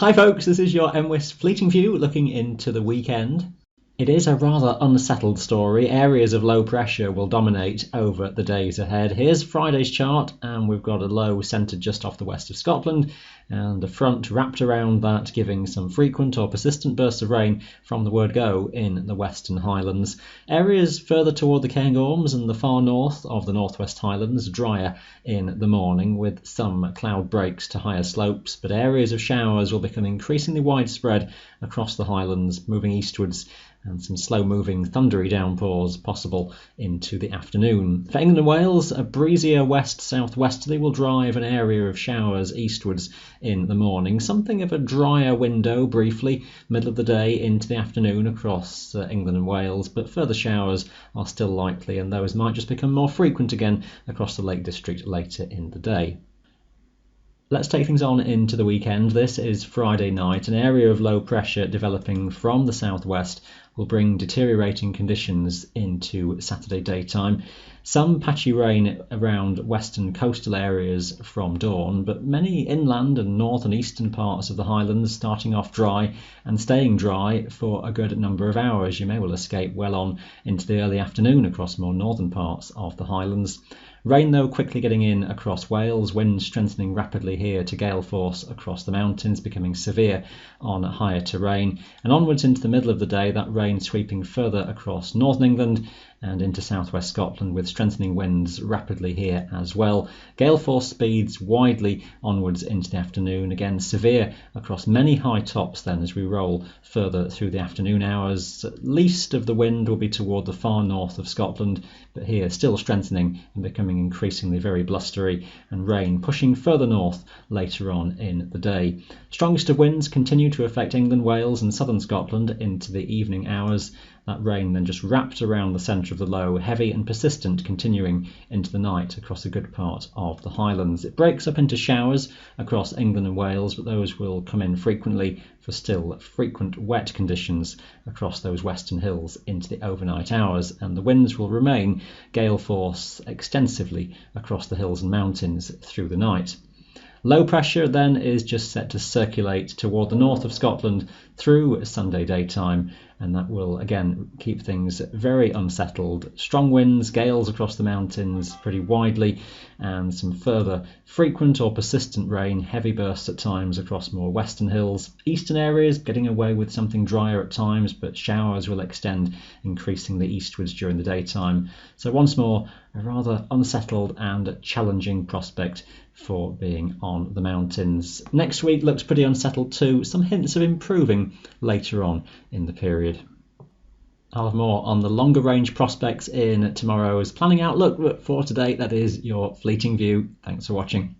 Hi folks, this is your MWIS Fleeting View looking into the weekend. It is a rather unsettled story. Areas of low pressure will dominate over the days ahead. Here's Friday's chart, and we've got a low centred just off the west of Scotland and a front wrapped around that, giving some frequent or persistent bursts of rain from the word go in the Western Highlands. Areas further toward the Cairngorms and the far north of the Northwest Highlands drier in the morning with some cloud breaks to higher slopes, but areas of showers will become increasingly widespread across the Highlands, moving eastwards, and some slow-moving thundery downpours possible into the afternoon. For England and Wales, a breezier west-southwesterly will drive an area of showers eastwards in the morning. Something of a drier window briefly, middle of the day into the afternoon across England and Wales, but further showers are still likely, and those might just become more frequent again across the Lake District later in the day. Let's take things on into the weekend. This is Friday night. An area of low pressure developing from the southwest will bring deteriorating conditions into Saturday daytime. Some patchy rain around western coastal areas from dawn, but many inland and north and eastern parts of the Highlands starting off dry and staying dry for a good number of hours. You may well escape well on into the early afternoon across more northern parts of the Highlands. Rain, though, quickly getting in across Wales, winds strengthening rapidly here to gale force across the mountains, becoming severe on higher terrain, and onwards into the middle of the day, that rain sweeping further across northern England and into southwest Scotland with strengthening winds rapidly here as well. Gale force speeds widely onwards into the afternoon, again severe across many high tops then as we roll further through the afternoon hours. Least of the wind will be toward the far north of Scotland, but here still strengthening and becoming increasingly very blustery, and rain pushing further north later on in the day. Strongest of winds continue to affect England, Wales and southern Scotland into the evening hours. That rain then just wrapped around the centre of the low, heavy and persistent, continuing into the night across a good part of the Highlands. It breaks up into showers across England and Wales, but those will come in frequently for still frequent wet conditions across those western hills into the overnight hours, and the winds will remain gale force extensively across the hills and mountains through the night. Low pressure then is just set to circulate toward the north of Scotland through Sunday daytime, and that will again keep things very unsettled. Strong winds, gales across the mountains pretty widely, and some further frequent or persistent rain, heavy bursts at times across more western hills. Eastern areas getting away with something drier at times, but showers will extend increasingly eastwards during the daytime. So once more, a rather unsettled and challenging prospect for being on the mountains. Next week looks pretty unsettled too, some hints of improving later on in the period. I'll have more on the longer range prospects in tomorrow's planning outlook, but for today that is your fleeting view. Thanks for watching.